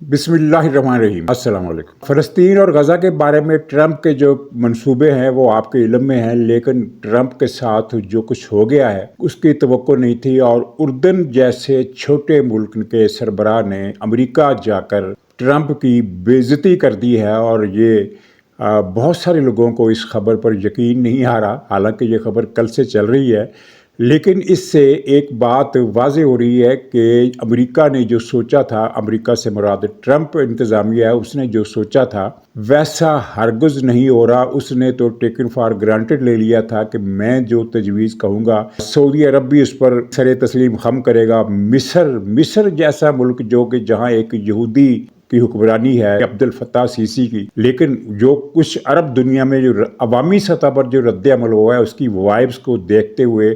बिस्मिल्लाहिर्रहमानिर्रहीम। अस्सलाम वालेकुम। फ़लस्तीन और गज़ा के बारे में ट्रंप के जो मंसूबे हैं वो आपके इल्म में हैं, लेकिन ट्रंप के साथ जो कुछ हो गया है उसकी तवक्को नहीं थी और उर्दन जैसे छोटे मुल्क के सरबराह ने अमेरिका जाकर ट्रंप की बेइज्जती कर दी है। और ये बहुत सारे लोगों को इस खबर पर यकीन नहीं आ रहा, हालांकि ये खबर कल से चल रही है, लेकिन इससे एक बात वाज़ेह हो रही है कि अमेरिका ने जो सोचा था, अमेरिका से मुराद ट्रंप इंतज़ामिया है, उसने जो सोचा था वैसा हरगिज़ नहीं हो रहा। उसने तो टेकन फॉर ग्रांटेड ले लिया था कि मैं जो तजवीज़ कहूँगा सऊदी अरब भी उस पर सरे तस्लीम खम करेगा। मिस्र जैसा मुल्क जो कि जहाँ एक यहूदी की हुक्मरानी है, अब्दुल फत्ताह सीसी की, लेकिन जो कुछ अरब दुनिया में जो अवामी सतह पर जो रद्द अमल हुआ है उसकी वाइब्स को देखते हुए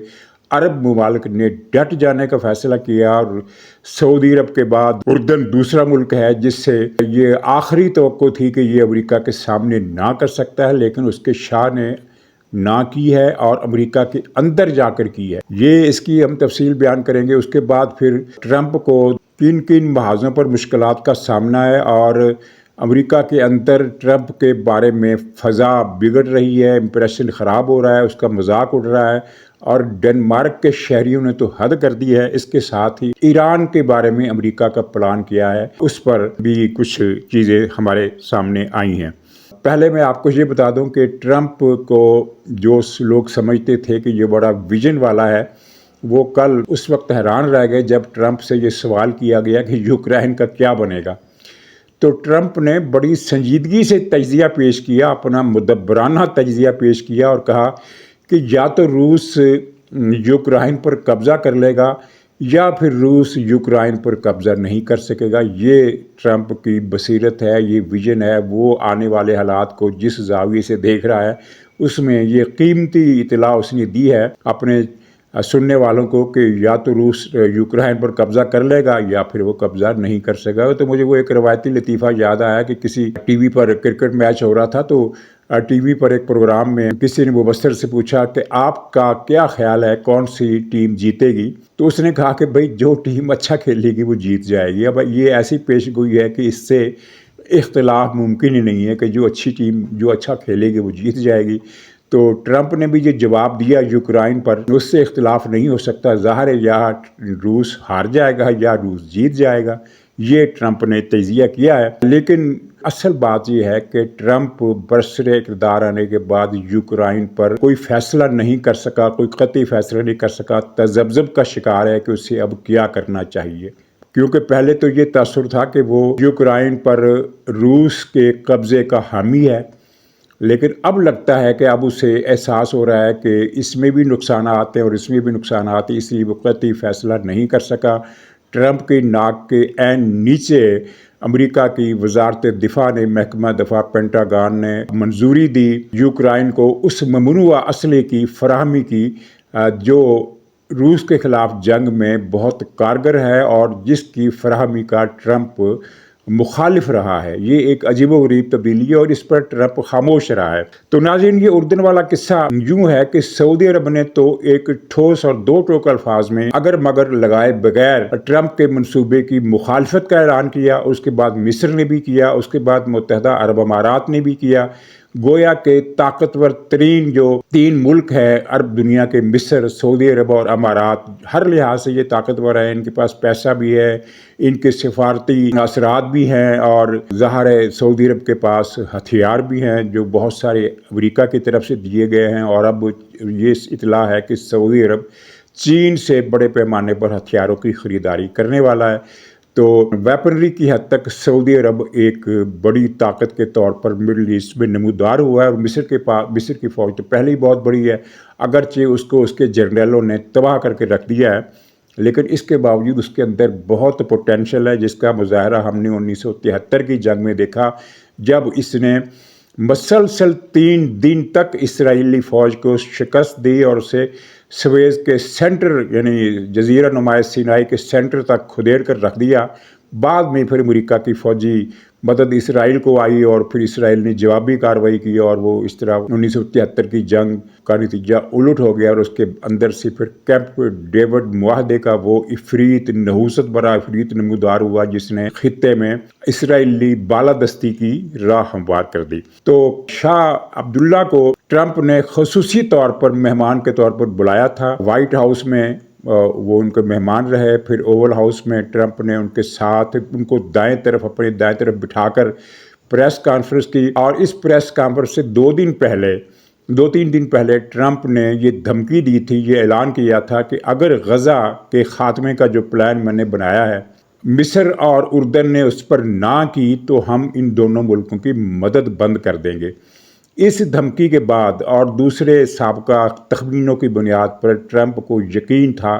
अरब ममालिक ने डट जाने का फैसला किया। और सऊदी अरब के बाद उर्दन दूसरा मुल्क है जिससे ये आखिरी तवक्को थी कि ये अमेरिका के सामने ना कर सकता है, लेकिन उसके शाह ने ना की है और अमेरिका के अंदर जाकर की है। ये इसकी हम तफसील बयान करेंगे। उसके बाद फिर ट्रंप को किन किन महाजों पर मुश्किलात का सामना है और अमेरिका के अंदर ट्रंप के बारे में फ़ज़ा बिगड़ रही है, इंप्रेशन ख़राब हो रहा है, उसका मजाक उड़ रहा है और डेनमार्क के शहरियों ने तो हद कर दी है। इसके साथ ही ईरान के बारे में अमेरिका का प्लान किया है, उस पर भी कुछ चीज़ें हमारे सामने आई हैं। पहले मैं आपको ये बता दूं कि ट्रंप को जो लोग समझते थे कि ये बड़ा विजन वाला है, वो कल उस वक्त हैरान रह गए जब ट्रंप से ये सवाल किया गया कि यूक्रेन का क्या बनेगा। तो ट्रंप ने बड़ी संजीदगी से तज्ज़िया पेश किया, अपना मुदब्बराना तज्ज़िया पेश किया और कहा कि या तो रूस यूक्रेन पर कब्ज़ा कर लेगा या फिर रूस यूक्रेन पर कब्ज़ा नहीं कर सकेगा। ये ट्रंप की बसीरत है, ये विजन है। वो आने वाले हालात को जिस जाविये से देख रहा है उसमें ये कीमती इतला उसने दी है अपने सुनने वालों को कि या तो रूस यूक्रेन पर कब्ज़ा कर लेगा या फिर वो कब्ज़ा नहीं कर सकेगा। तो मुझे वो एक रवायती लतीफ़ा याद आया कि किसी टीवी पर क्रिकेट मैच हो रहा था, तो टीवी पर एक प्रोग्राम में किसी ने मुबस्सिर से पूछा कि आपका क्या ख्याल है कौन सी टीम जीतेगी। तो उसने कहा कि भाई जो टीम अच्छा खेलेगी वो जीत जाएगी। अब ये ऐसी पेशगोई है कि इससे इख्तिलाफ मुमकिन ही नहीं है कि जो अच्छी टीम जो अच्छा खेलेगी वो जीत जाएगी। तो ट्रंप ने भी ये जवाब दिया यूक्रेन पर, उससे इख्तिलाफ नहीं हो सकता। ज़ाहिर है या रूस हार जाएगा या रूस जीत जाएगा, ये ट्रंप ने तज्ज़िया किया है। लेकिन असल बात यह है कि ट्रंप बरसरे इक़्तिदार आने के बाद यूक्रेन पर कोई फैसला नहीं कर सका, कोई क़तई फैसला नहीं कर सका। तज़ब्ज़ुब का शिकार है कि उसे अब क्या करना चाहिए, क्योंकि पहले तो ये तासुर था कि वो यूक्रेन पर रूस के कब्ज़े का हामी है, लेकिन अब लगता है कि अब उसे एहसास हो रहा है कि इसमें भी नुकसान आते हैं और इसमें भी नुकसान आते हैं, इसलिए वो कतई फैसला नहीं कर सका। ट्रंप की नाक के ऐन नीचे अमेरिका की वजारत दिफा ने, महकमा दफा पेंटागन ने मंजूरी दी यूक्रेन को उस ममनुआ असले की फराहमी की जो रूस के ख़िलाफ़ जंग में बहुत कारगर है और जिसकी फराहमी का ट्रंप मुखालिफ रहा है। ये एक अजीबोगरीब तब्दीली है और इस पर ट्रंप खामोश रहा है। तो नाज़रीन, ये उर्दन वाला किस्सा यूँ है कि सऊदी अरब ने तो एक ठोस और दो टोक अल्फाज में अगर मगर लगाए बगैर ट्रंप के मंसूबे की मुखालफत का ऐलान किया। उसके बाद मिस्र ने भी किया, उसके बाद मुत्तहदा अरब अमारात ने भी किया। गोया के ताकतवर तरीन जो तीन मुल्क है अरब दुनिया के, मिस्र, सऊदी अरब और अमारात, हर लिहाज से ये ताकतवर है। इनके पास पैसा भी है, इनके सिफारती असरात भी हैं और ज़ाहिर है सऊदी अरब के पास हथियार भी हैं जो बहुत सारे अमेरिका की तरफ से दिए गए हैं। और अब ये इतला है कि सऊदी अरब चीन से बड़े पैमाने पर हथियारों की ख़रीदारी करने वाला है। तो वेपनरी की हद तक सऊदी अरब एक बड़ी ताकत के तौर पर मिडल ईस्ट में नमूदार हुआ है। और मिस्र की फ़ौज तो पहले ही बहुत बड़ी है, अगरचे उसको उसके जर्नलों ने तबाह करके रख दिया है, लेकिन इसके बावजूद उसके अंदर बहुत पोटेंशल है, जिसका मुज़ाहरा हमने 1973 की जंग में देखा, जब इसने मसलसल 3 दिन तक इसराइली फ़ौज को शिकस्त दी और उसे सवेज़ के सेंटर यानी जजीरा नुमा सिनाई के सेंटर तक खुदेड़ कर रख दिया। बाद में फिर अमेरिका की फ़ौजी मदद इसराइल को आई और फिर इसराइल ने जवाबी कार्रवाई की और वो इस तरह 1973 की जंग का नतीजा उलट हो गया और उसके अंदर से फिर कैंप डेविड मुआहदे का वो इफरीत नहूसत भरा इफरीत नमूदार हुआ जिसने खित्ते में इसराइली बालादस्ती की राह हमवार कर दी। तो शाह अब्दुल्ला को ट्रंप ने खसूसी तौर पर मेहमान के तौर पर बुलाया था। व्हाइट हाउस में वो उनके मेहमान रहे। फिर ओवल हाउस में ट्रंप ने उनके साथ उनको अपने दाएं तरफ बिठाकर प्रेस कॉन्फ्रेंस की और इस प्रेस कॉन्फ्रेंस से 2-3 दिन पहले ट्रंप ने ये धमकी दी थी, ये ऐलान किया था कि अगर गज़ा के ख़ात्मे का जो प्लान मैंने बनाया है मिस्र और उर्दन ने उस पर ना की तो हम इन दोनों मुल्कों की मदद बंद कर देंगे। इस धमकी के बाद और दूसरे साबका तखमीनों की बुनियाद पर ट्रंप को यकीन था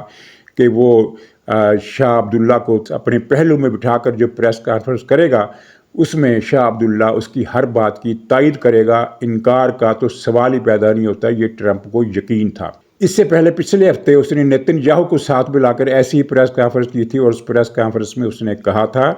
कि वो शाह अब्दुल्ला को अपने पहलू में बिठाकर जो प्रेस कॉन्फ्रेंस करेगा उसमें शाह अब्दुल्ला उसकी हर बात की तायद करेगा, इनकार का तो सवाल ही पैदा नहीं होता। ये ट्रंप को यकीन था। इससे पहले पिछले हफ्ते उसने नेतन्याहू को साथ मिलाकर ऐसी ही प्रेस कॉन्फ्रेंस की थी और उस प्रेस कॉन्फ्रेंस में उसने कहा था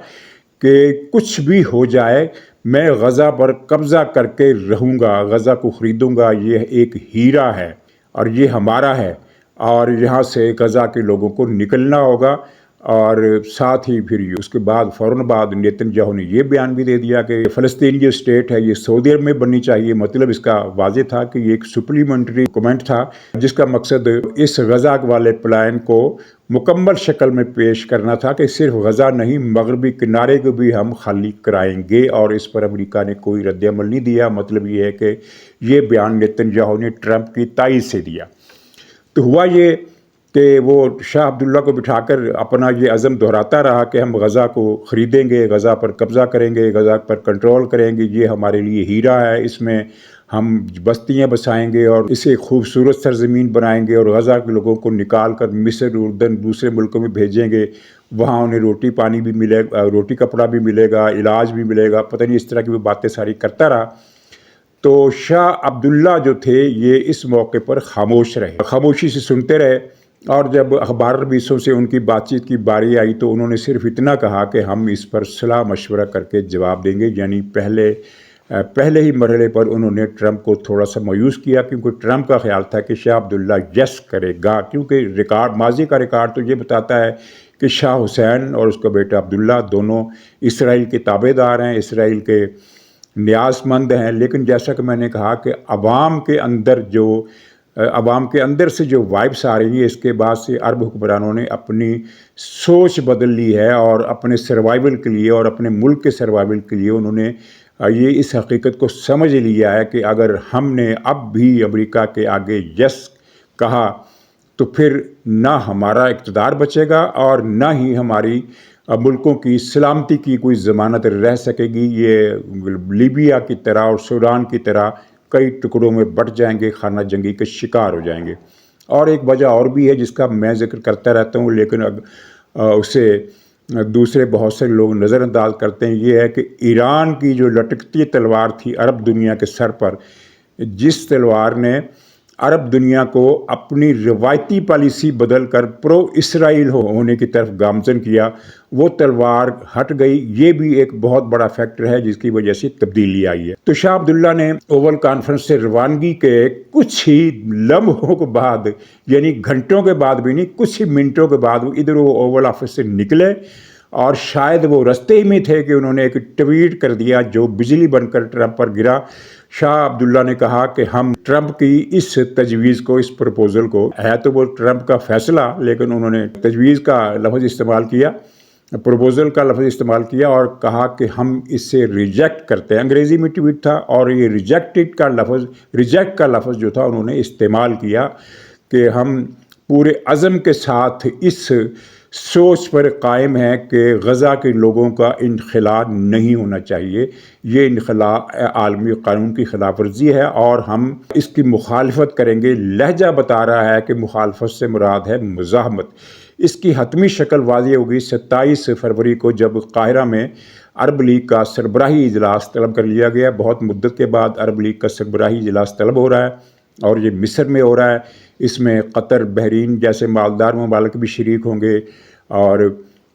कि कुछ भी हो जाए मैं गज़ा पर कब्ज़ा करके रहूँगा, गज़ा को ख़रीदूँगा, ये एक हीरा है और ये हमारा है और यहाँ से गज़ा के लोगों को निकलना होगा। और साथ ही फिर उसके बाद फ़ौरन बाद नेतन्याहू ने ये बयान भी दे दिया कि फ़लस्तीन जो स्टेट है ये सऊदी अरब में बननी चाहिए। मतलब इसका वाज़े था कि ये एक सप्लीमेंट्री कमेंट था जिसका मकसद इस गज़ा वाले प्लान को मुकम्मल शक्ल में पेश करना था कि सिर्फ गज़ा नहीं मगरबी किनारे को भी हम खाली कराएंगे और इस पर अमेरिका ने कोई रद्द-ए-अमल नहीं दिया। मतलब ये है कि ये बयान नेतन्याहू ने ट्रंप की तायद से दिया। तो हुआ ये कि वो शाह अब्दुल्ला को बिठाकर अपना ये अज़म दोहराता रहा कि हम गज़ा को ख़रीदेंगे, गज़ा पर कब्ज़ा करेंगे, गज़ा पर कंट्रोल करेंगे, ये हमारे लिए हीरा है, इसमें हम बस्तियाँ बसाएंगे और इसे खूबसूरत सरज़मीन बनाएंगे और गज़ा के लोगों को निकाल कर मिस्र, उर्दन दूसरे मुल्कों में भेजेंगे। वहाँ उन्हें रोटी पानी भी मिलेगा, रोटी कपड़ा भी मिलेगा, इलाज भी मिलेगा। पता नहीं इस तरह की वो बातें सारी करता रहा। तो शाह अब्दुल्ला जो थे ये इस मौके पर खामोश रहे, खामोशी से सुनते रहे और जब अखबार नवीसों से उनकी बातचीत की बारी आई तो उन्होंने सिर्फ इतना कहा कि हम इस पर सलाह मशवरा करके जवाब देंगे। यानी पहले ही मरहले पर उन्होंने ट्रंप को थोड़ा सा मायूस किया क्योंकि ट्रंप का ख्याल था कि शाह अब्दुल्ला यस करेगा, क्योंकि माजी का रिकॉर्ड तो ये बताता है कि शाह हुसैन और उसका बेटा अब्दुल्ला दोनों इसराइल के ताबेदार हैं, इसराइल के न्यासमंद हैं। लेकिन जैसा कि मैंने कहा कि अवाम के अंदर से जो वाइब्स आ रही है इसके बाद से अरब हुक्मरानों ने अपनी सोच बदल ली है और अपने सर्वाइवल के लिए और अपने मुल्क के सर्वाइवल के लिए उन्होंने ये इस हकीकत को समझ लिया है कि अगर हमने अब भी अमेरिका के आगे यस कहा तो फिर ना हमारा इक़्तिदार बचेगा और ना ही हमारी मुल्कों की सलामती की कोई ज़मानत रह सकेगी। ये लीबिया की तरह और सूडान की तरह कई टुकड़ों में बट जाएंगे, खाना जंगी के शिकार हो जाएंगे। और एक वजह और भी है जिसका मैं जिक्र करता रहता हूँ लेकिन उसे दूसरे बहुत से लोग नज़रअंदाज करते हैं। ये है कि ईरान की जो लटकती तलवार थी अरब दुनिया के सर पर, जिस तलवार ने अरब दुनिया को अपनी रिवायती पॉलिसी बदल कर प्रो इसराइल होने की तरफ गामजन किया, वो तलवार हट गई। ये भी एक बहुत बड़ा फैक्टर है जिसकी वजह से तब्दीली आई है। तो शाह अब्दुल्ला ने ओवल कॉन्फ्रेंस से रवानगी के कुछ ही लम्हों के बाद, यानी घंटों के बाद भी नहीं, कुछ ही मिनटों के बाद वो इधर वो ओवल ऑफिस से निकले और शायद वो रास्ते ही में थे कि उन्होंने एक ट्वीट कर दिया जो बिजली बनकर ट्रंप पर गिरा। शाह अब्दुल्ला ने कहा कि हम ट्रंप की इस तजवीज़ को, इस प्रपोज़ल को, है तो वो ट्रंप का फैसला लेकिन उन्होंने तजवीज़ का लफ्ज़ इस्तेमाल किया, प्रपोज़ल का लफ्ज़ इस्तेमाल किया और कहा कि हम इसे रिजेक्ट करते हैं। अंग्रेज़ी में ट्वीट था और ये रिजेक्ट का लफ्ज़ जो था उन्होंने इस्तेमाल किया कि हम पूरे अज़म के साथ इस सोच पर कायम है कि गज़ा के लोगों का इनखला नहीं होना चाहिए। ये इनखला आलमी कानून की खिलाफ वर्जी है और हम इसकी मुखालफत करेंगे। लहजा बता रहा है कि मुखालफत से मुराद है मुज़ाहमत। इसकी हतमी शक्ल वाज़ेह होगी 27 फरवरी को जब काहिरा में अरब लीग का सरबराही इजलास तलब कर लिया गया। बहुत मुद्दत के बाद अरब लीग का सरबराही इजलास तलब हो रहा है और ये मिस्र में हो रहा है। इसमें कतर, बहरीन जैसे मालदार ममालिक भी शरीक होंगे और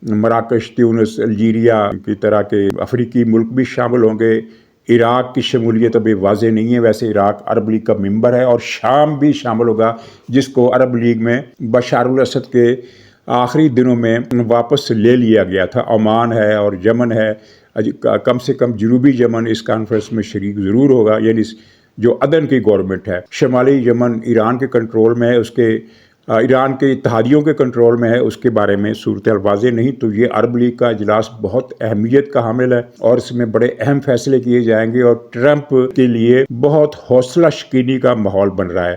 مراکش، تیونس، الجیریا کی طرح کے افریقی ملک بھی شامل ہوں گے۔ عراق کی شمولیت ابھی واضح نہیں ہے، ویسے عراق عرب لیگ کا ممبر ہے، اور شام بھی شامل ہوگا جس کو عرب لیگ میں بشار الاسد کے آخری دنوں میں واپس لے لیا گیا تھا۔ عمان ہے اور یمن ہے، کم سے کم جنوبی یمن اس کانفرنس میں شریک ضرور ہوگا، یعنی جو عدن کی گورنمنٹ ہے۔ شمالی یمن ایران کے کنٹرول میں ہے، اس کے ایران کے اتحادیوں کے کنٹرول میں ہے، اس کے بارے میں صورتحال واضح نہیں۔ تو یہ عرب لیگ کا اجلاس بہت اہمیت کا حامل ہے اور اس میں بڑے اہم فیصلے کیے جائیں گے، اور ٹرمپ کے لیے بہت حوصلہ شکنی کا ماحول بن رہا ہے۔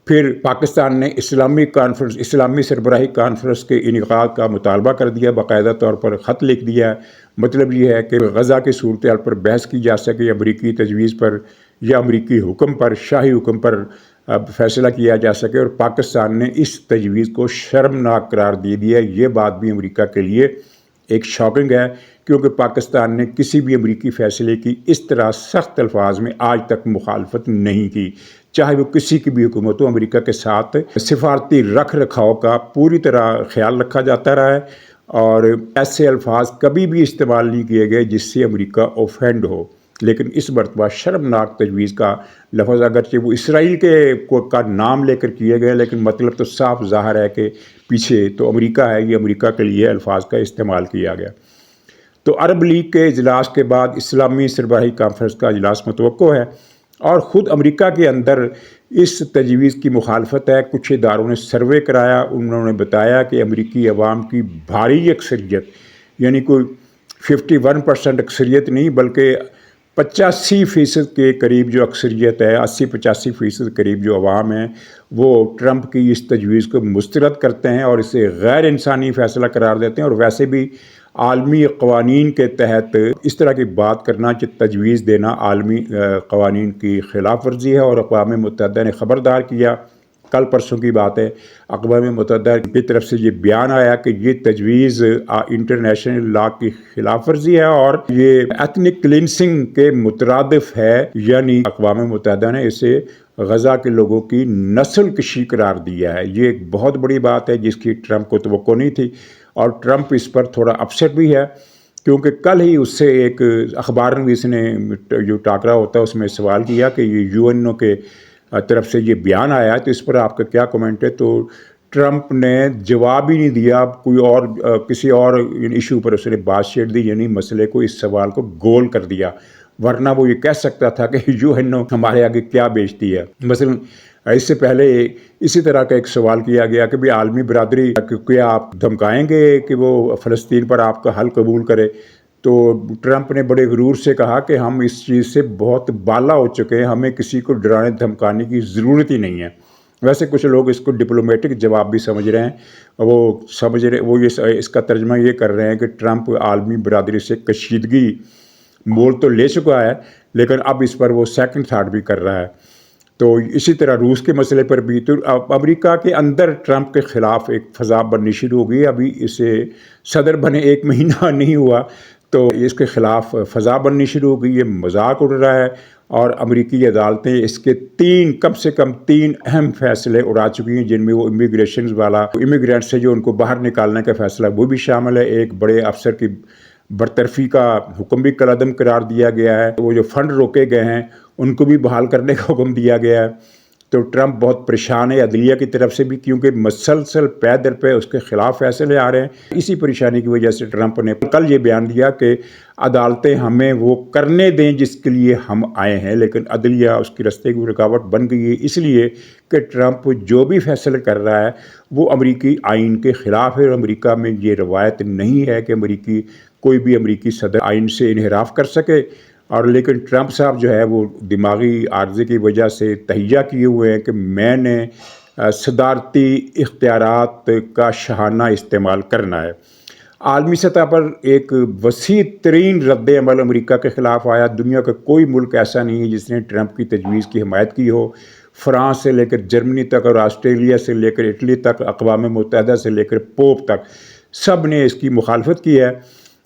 پھر پاکستان نے اسلامی سربراہی کانفرنس کے انعقاد کا مطالبہ کر دیا، باقاعدہ طور پر خط لکھ دیا ہے۔ مطلب یہ ہے کہ غزہ کی صورتحال پر بحث کی جا سکے، امریکی تجویز پر یا امریکی حکم پر، شاہی حکم پر فیصلہ کیا جا سکے، اور پاکستان نے اس تجویز کو شرمناک قرار دے دیا۔ یہ بات بھی امریکہ کے لیے ایک شاکنگ ہے، کیونکہ پاکستان نے کسی بھی امریکی فیصلے کی اس طرح سخت الفاظ میں آج تک مخالفت نہیں کی، چاہے وہ کسی کی بھی حکومت ہو۔ امریکہ کے ساتھ سفارتی رکھ رکھاؤ کا پوری طرح خیال رکھا جاتا رہا ہے، اور ایسے الفاظ کبھی بھی استعمال نہیں کیے گئے جس سے امریکہ اوفینڈ ہو۔ لیکن اس مرتبہ شرمناک تجویز کا لفظ، اگرچہ وہ اسرائیل کا نام لے کر کیے گئے، لیکن مطلب تو صاف ظاہر ہے کہ پیچھے تو امریکہ ہے، یہ امریکہ کے لیے الفاظ کا استعمال کیا گیا۔ تو عرب لیگ کے اجلاس کے بعد اسلامی سربراہی کانفرنس کا اجلاس متوقع ہے، اور خود امریکہ کے اندر اس تجویز کی مخالفت ہے۔ کچھ اداروں نے سروے کرایا، انہوں نے بتایا کہ امریکی عوام کی بھاری اکثریت، یعنی کوئی 51% اکثریت نہیں بلکہ 85% کے قریب جو اکثریت ہے، 80-85% قریب جو عوام ہیں، وہ ٹرمپ کی اس تجویز کو مسترد کرتے ہیں اور اسے غیر انسانی فیصلہ قرار دیتے ہیں، اور ویسے بھی عالمی قوانین کے تحت اس طرح کی بات کرنا، کہ تجویز دینا عالمی قوانین کی خلاف ورزی ہے، اور اقوام متحدہ نے خبردار کیا۔ کل پرسوں کی بات ہے، اقوام متحدہ کی طرف سے یہ بیان آیا کہ یہ تجویز انٹرنیشنل لا کی خلاف ورزی ہے اور یہ ایتھنک کلینسنگ کے مترادف ہے، یعنی اقوام متحدہ نے اسے غزہ کے لوگوں کی نسل کشی قرار دیا ہے۔ یہ ایک بہت بڑی بات ہے جس کی ٹرمپ کو توقع نہیں تھی، اور ٹرمپ اس پر تھوڑا اپسیٹ بھی ہے، کیونکہ کل ہی اس سے ایک اخبار نویس نے جو ٹاکرا ہوتا ہے اس میں سوال کیا کہ یہ UN کے طرف سے یہ بیان آیا ہے، تو اس پر آپ کا کیا کمنٹ ہے؟ تو ٹرمپ نے جواب ہی نہیں دیا، کوئی اور کسی اور ایشو پر اس نے بات چھیڑ دی، یعنی مسئلے کو، اس سوال کو گول کر دیا، ورنہ وہ یہ کہہ سکتا تھا کہ UN ہمارے آگے کیا بیچتی ہے۔ مثلا اس سے پہلے اسی طرح کا ایک سوال کیا گیا کہ بھی عالمی برادری کیا آپ دھمکائیں گے کہ وہ فلسطین پر آپ کا حل قبول کرے؟ تو ٹرمپ نے بڑے غرور سے کہا کہ ہم اس چیز سے بہت بالا ہو چکے ہیں، ہمیں کسی کو ڈرانے دھمکانے کی ضرورت ہی نہیں ہے۔ ویسے کچھ لوگ اس کو ڈپلومیٹک جواب بھی سمجھ رہے ہیں، وہ اس کا ترجمہ یہ کر رہے ہیں کہ ٹرمپ عالمی برادری سے کشیدگی مول تو لے چکا ہے، لیکن اب اس پر وہ سیکنڈ تھاٹ بھی کر رہا ہے۔ تو اسی طرح روس کے مسئلے پر بھی، تو امریکہ کے اندر ٹرمپ کے خلاف ایک فضا بننی شروع ہو گئی۔ ابھی اسے صدر بنے 1 مہینہ نہیں ہوا تو اس کے خلاف فضا بننی شروع ہو گئی، یہ مذاق اڑ رہا ہے، اور امریکی عدالتیں اس کے کم سے کم 3 اہم فیصلے اڑا چکی ہیں، جن میں وہ امیگرینٹ سے جو ان کو باہر نکالنے کا فیصلہ وہ بھی شامل ہے۔ ایک بڑے افسر کی برطرفی کا حکم بھی کالعدم قرار دیا گیا ہے، وہ جو فنڈ روکے گئے ہیں ان کو بھی بحال کرنے کا حکم دیا گیا ہے۔ تو ٹرمپ بہت پریشان ہے عدلیہ کی طرف سے بھی، کیونکہ مسلسل پے در پہ اس کے خلاف فیصلے آ رہے ہیں۔ اسی پریشانی کی وجہ سے ٹرمپ نے کل یہ بیان دیا کہ عدالتیں ہمیں وہ کرنے دیں جس کے لیے ہم آئے ہیں، لیکن عدلیہ اس کی رستے کی رکاوٹ بن گئی ہے، اس لیے کہ ٹرمپ جو بھی فیصلے کر رہا ہے وہ امریکی آئین کے خلاف ہے، اور امریکہ میں یہ روایت نہیں ہے کہ کوئی بھی امریکی صدر آئین سے انحراف کر سکے۔ اور لیکن ٹرمپ صاحب جو ہے وہ دماغی عارضے کی وجہ سے تہیہ کیے ہوئے ہیں کہ میں نے صدارتی اختیارات کا شاہانہ استعمال کرنا ہے۔ عالمی سطح پر ایک وسیع ترین رد عمل امریکہ کے خلاف آیا۔ دنیا کا کوئی ملک ایسا نہیں ہے جس نے ٹرمپ کی تجویز کی حمایت کی ہو۔ فرانس سے لے کر جرمنی تک، اور آسٹریلیا سے لے کر اٹلی تک، اقوام متحدہ سے لے کر پوپ تک، سب نے اس کی مخالفت کی ہے۔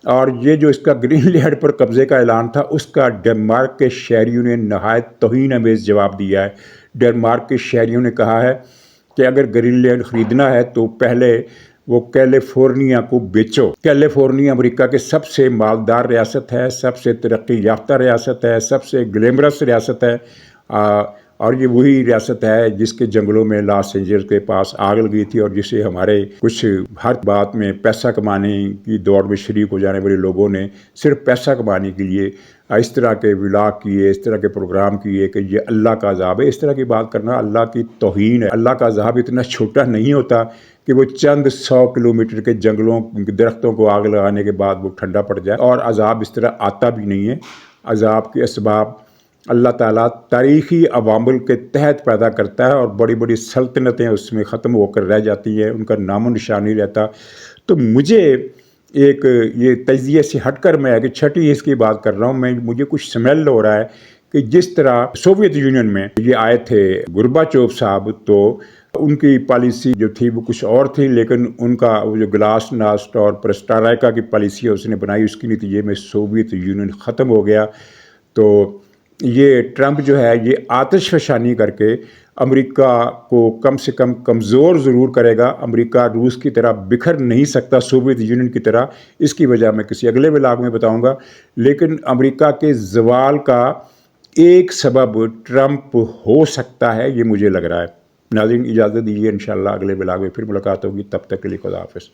اور یہ جو اس کا گرین لینڈ پر قبضے کا اعلان تھا، اس کا ڈنمارک کے شہریوں نے نہایت توہین آمیز جواب دیا ہے۔ ڈنمارک کے شہریوں نے کہا ہے کہ اگر گرین لینڈ خریدنا ہے تو پہلے वो कैलिफोर्निया को बेचो। कैलिफोर्निया अमेरिका के सबसे मालदार रियासत है, सबसे तरक्की याफ्ता रियासत है, सबसे ग्लैमरस रियासत है, और ये वही रियासत है जिसके जंगलों में लॉस एंजल्स के पास आग लगी थी और जिसे हमारे कुछ हर बात में पैसा कमाने की दौड़ में शरीक हो जाने वाले लोगों ने सिर्फ पैसा कमाने के लिए इस तरह के व्लॉग किए, इस तरह के प्रोग्राम किए कि ये अल्लाह का अज़ाब है। इस तरह की बात करना अल्लाह की तौहीन है। अल्लाह का अज़ाब इतना छोटा नहीं होता कि वो चंद 100 किलोमीटर के जंगलों दरख्तों को आग लगाने के बाद वो ठंडा पड़ जाए, और अज़ाब इस तरह आता भी नहीं है। अज़ाब के असबाब अल्लाह ताला तारीख़ी अवामिल के तहत पैदा करता है और बड़ी बड़ी सल्तनतें उसमें ख़त्म होकर रह जाती हैं, उनका नामो निशान नहीं रहता। तो मुझे एक ये तजिए से हटकर मैं कि छठी इसकी बात कर रहा हूँ, मुझे कुछ स्मेल हो रहा है कि जिस तरह सोवियत यूनियन में ये आए थे गोर्बाचोव साहब, तो उनकी पॉलिसी जो थी वो कुछ और थी, लेकिन उनका वो जो ग्लासनास्ट और पेरेस्ट्रोइका की पॉलिसी उसने बनाई, उसके नतीजे में सोवियत यूनियन ख़त्म हो गया। तो ये ट्रंप जो है ये आतिशफ़शानी करके अमेरिका को कम से कम कमज़ोर ज़रूर करेगा। अमेरिका रूस की तरह बिखर नहीं सकता, सोवियत यूनियन की तरह। इसकी वजह मैं किसी अगले व्लॉग में बताऊंगा। लेकिन अमेरिका के ज़वाल का एक सबब ट्रंप हो सकता है, ये मुझे लग रहा है। नाज़रीन इजाज़त दीजिए, इंशाअल्लाह अगले व्लॉग में फिर मुलाकात होगी। तब तक के लिए खुदा हाफ़िज़।